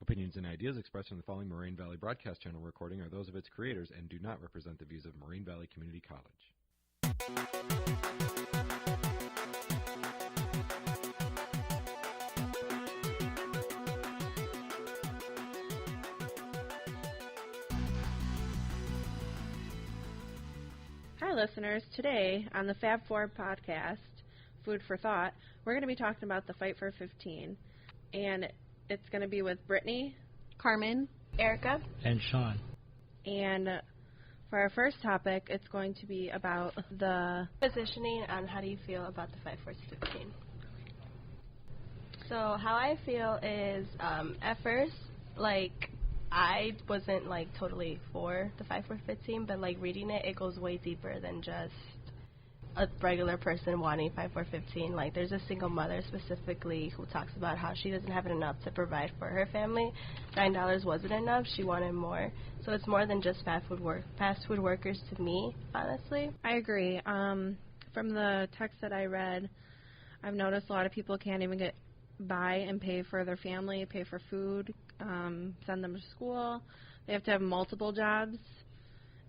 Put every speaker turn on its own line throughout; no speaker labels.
Opinions and ideas expressed in the following Moraine Valley Broadcast Channel recording are those of its creators and do not represent the views of Moraine Valley Community College.
Hi listeners, today on the Fab 4 podcast, Food for Thought, we're going to be talking about the Fight for 15, and it's going to be with Brittany,
Carmen,
Erica,
and Sean.
And for our first topic, it's going to be about the
positioning on how do you feel about the Fight for 15. So how I feel is, at first, I wasn't totally for the Fight for 15, but reading it goes way deeper than just a regular person wanting Fight for 15. There's a single mother specifically who talks about how she doesn't have enough to provide for her family. $9 wasn't enough. She wanted more. So it's more than just fast food workers to me, honestly.
I agree. From the text that I read, I've noticed a lot of people can't even get by and pay for their family, pay for food, send them to school. They have to have multiple jobs,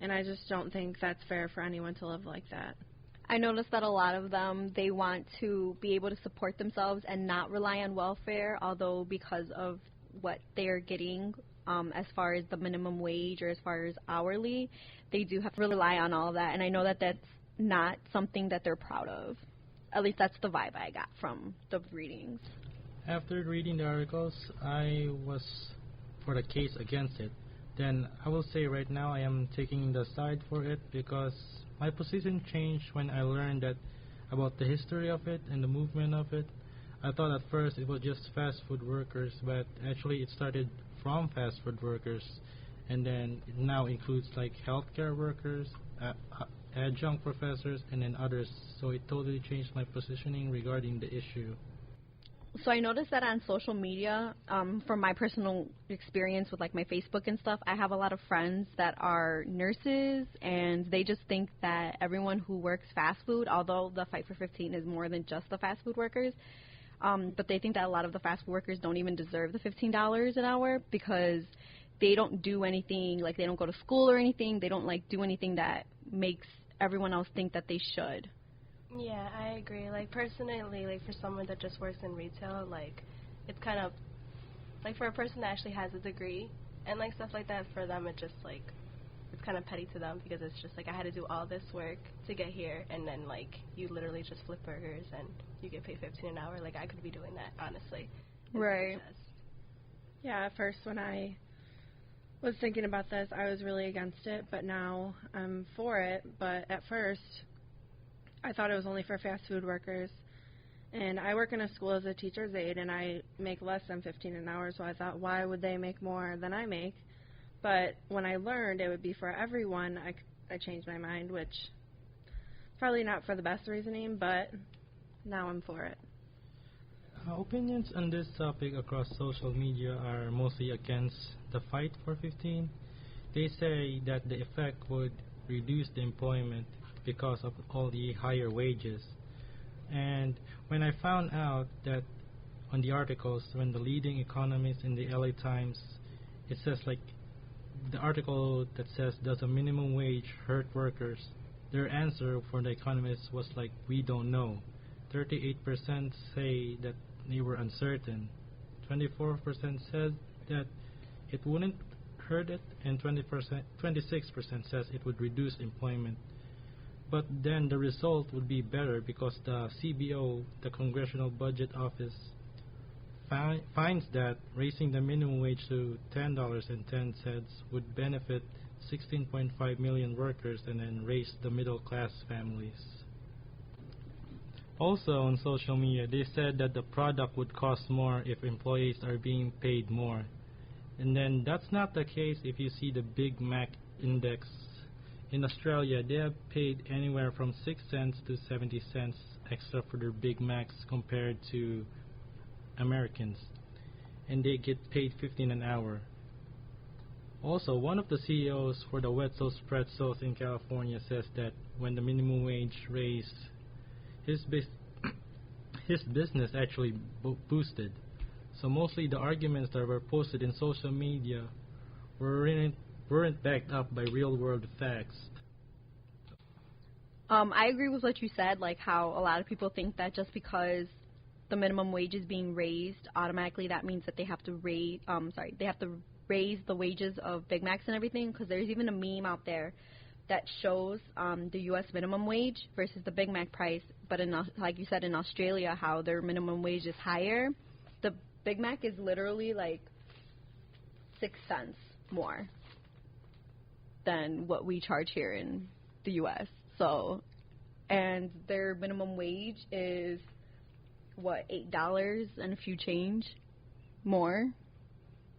and I just don't think that's fair for anyone to live like that.
I noticed that a lot of them, they want to be able to support themselves and not rely on welfare, although because of what they're getting as far as the minimum wage or as far as hourly, they do have to rely on all of that, and I know that that's not something that they're proud of. At least that's the vibe I got from the readings.
After reading the articles, I was for the case against it. Then I will say right now I am taking the side for it because my position changed when I learned that about the history of it and the movement of it. I thought at first it was just fast food workers, but actually it started from fast food workers, and then it now includes healthcare workers, adjunct professors, and then others. So it totally changed my positioning regarding the issue.
So I noticed that on social media, from my personal experience with my Facebook and stuff, I have a lot of friends that are nurses, and they just think that everyone who works fast food, although the Fight for 15 is more than just the fast food workers, but they think that a lot of the fast food workers don't even deserve the $15 an hour because they don't do anything, they don't go to school or anything, they don't do anything that makes everyone else think that they should.
Yeah, I agree. Personally, for someone that just works in retail, it's kind of, for a person that actually has a degree and, stuff like that, for them, it just, it's kind of petty to them because it's just, I had to do all this work to get here, and then, you literally just flip burgers and you get paid $15 an hour. I could be doing that, honestly.
Right.
Yeah, at first when I was thinking about this, I was really against it, but now I'm for it. But at first, I thought it was only for fast food workers, and I work in a school as a teacher's aide, and I make less than $15 an hour, so I thought, why would they make more than I make? But when I learned it would be for everyone, I changed my mind, which is probably not for the best reasoning, but now I'm for it.
Opinions on this topic across social media are mostly against the Fight for 15. They say that the effect would reduce the employment because of all the higher wages. And when I found out that on the articles, when the leading economists in the LA Times, it says the article that says, does a minimum wage hurt workers? Their answer for the economists was we don't know. 38% say that they were uncertain. 24% said that it wouldn't hurt it, and 26% says it would reduce employment. But then the result would be better because the CBO, the Congressional Budget Office, finds that raising the minimum wage to $10.10 would benefit 16.5 million workers and then raise the middle-class families. Also on social media, they said that the product would cost more if employees are being paid more. And then that's not the case if you see the Big Mac index. In Australia, they have paid anywhere from 6 cents to 70 cents extra for their Big Macs compared to Americans, and they get paid $15 an hour. Also, one of the CEOs for the Wetzel's Pretzels in California says that when the minimum wage raised, his business actually boosted. So mostly the arguments that were posted in social media weren't backed up by real-world facts.
I agree with what you said, like how a lot of people think that just because the minimum wage is being raised, automatically that means that they have to raise the wages of Big Macs and everything, because there's even a meme out there that shows the U.S. minimum wage versus the Big Mac price, but like you said, in Australia, how their minimum wage is higher. The Big Mac is literally like 6 cents more than what we charge here in the U.S. So, and their minimum wage is, what, $8 and a few change more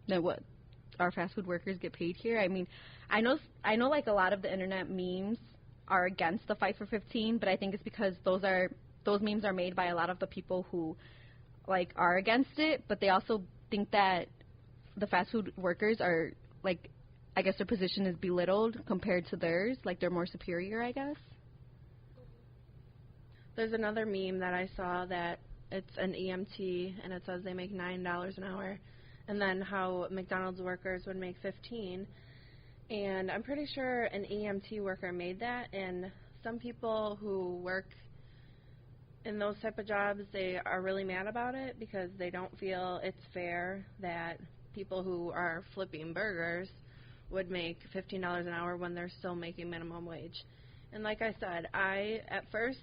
than what our fast food workers get paid here. I mean, I know like a lot of the internet memes are against the fight for 15, but I think it's because those memes are made by a lot of the people who like are against it, but they also think that the fast food workers are like, I guess their position is belittled compared to theirs, like they're more superior, I guess.
There's another meme that I saw that it's an EMT and it says they make $9 an hour, and then how McDonald's workers would make 15. And I'm pretty sure an EMT worker made that, and some people who work in those type of jobs, they are really mad about it because they don't feel it's fair that people who are flipping burgers would make $15 an hour when they're still making minimum wage. And like I said, at first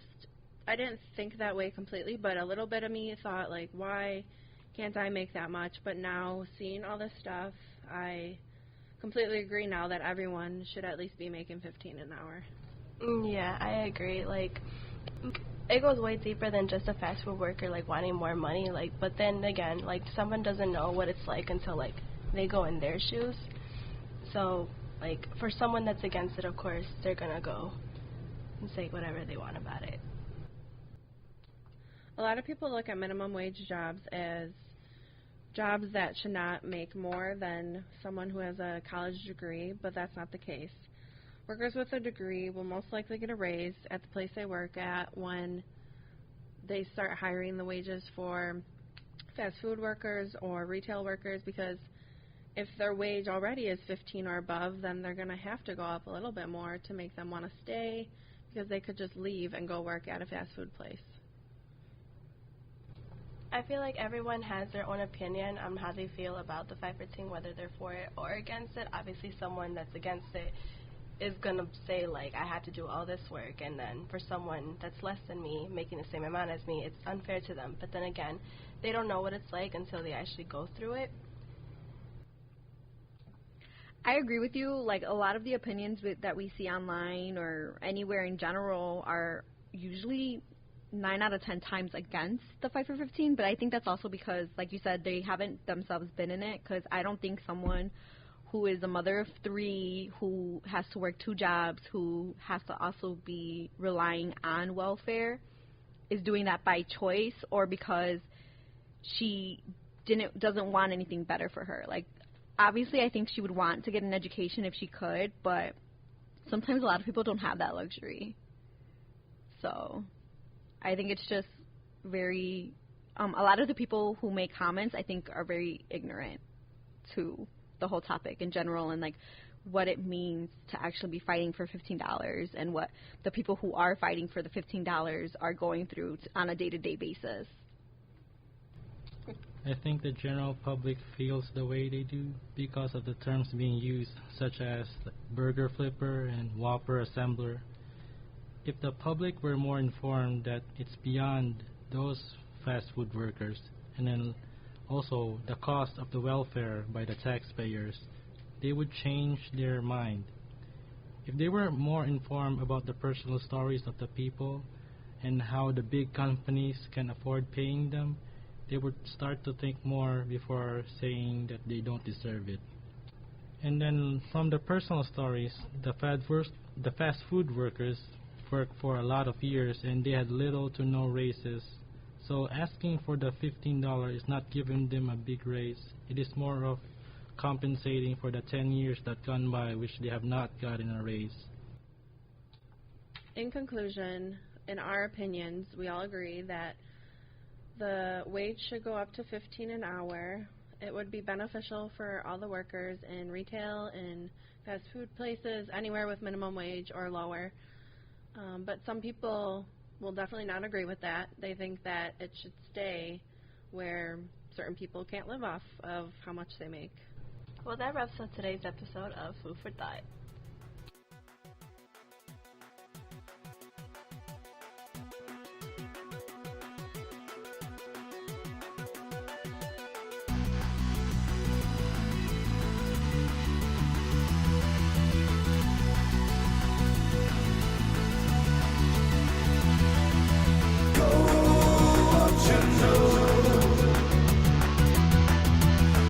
I didn't think that way completely, but a little bit of me thought, like, why can't I make that much? But now, seeing all this stuff, I completely agree now that everyone should at least be making 15 an hour.
Yeah, I agree. Like, it goes way deeper than just a fast food worker, like, wanting more money. Like, but then again, like, someone doesn't know what it's like until, like, they go in their shoes. So, like, for someone that's against it, of course, they're gonna go and say whatever they want about it.
A lot of people look at minimum wage jobs as jobs that should not make more than someone who has a college degree, but that's not the case. Workers with a degree will most likely get a raise at the place they work at when they start hiring the wages for fast food workers or retail workers, because if their wage already is 15 or above, then they're going to have to go up a little bit more to make them want to stay, because they could just leave and go work at a fast food place.
I feel like everyone has their own opinion on how they feel about the 514, whether they're for it or against it. Obviously, someone that's against it is going to say, like, I have to do all this work, and then for someone that's less than me, making the same amount as me, it's unfair to them. But then again, they don't know what it's like until they actually go through it.
I agree with you. Like, a lot of the opinions that we see online or anywhere in general are usually 9 out of 10 times against the fight for 15, but I think that's also because, like you said, they haven't themselves been in it, because I don't think someone who is a mother of 3, who has to work 2 jobs, who has to also be relying on welfare, is doing that by choice or because she doesn't want anything better for her. Like, obviously, I think she would want to get an education if she could, but sometimes a lot of people don't have that luxury. So I think it's just very, a lot of the people who make comments, I think, are very ignorant to the whole topic in general and, like, what it means to actually be fighting for $15 and what the people who are fighting for the $15 are going through on a day-to-day basis.
I think the general public feels the way they do because of the terms being used, such as burger flipper and Whopper assembler. If the public were more informed that it's beyond those fast food workers, and then also the cost of the welfare by the taxpayers, they would change their mind. If they were more informed about the personal stories of the people and how the big companies can afford paying them, they would start to think more before saying that they don't deserve it. And then from the personal stories, the fast food workers worked for a lot of years and they had little to no raises. So asking for the $15 is not giving them a big raise. It is more of compensating for the 10 years that gone by which they have not gotten a raise.
In conclusion, in our opinions, we all agree that The wage should go up to $15 an hour. It would be beneficial for all the workers in retail, in fast food places, anywhere with minimum wage or lower. But some people will definitely not agree with that. They think that it should stay where certain people can't live off of how much they make.
Well, that wraps up today's episode of Food for Thought.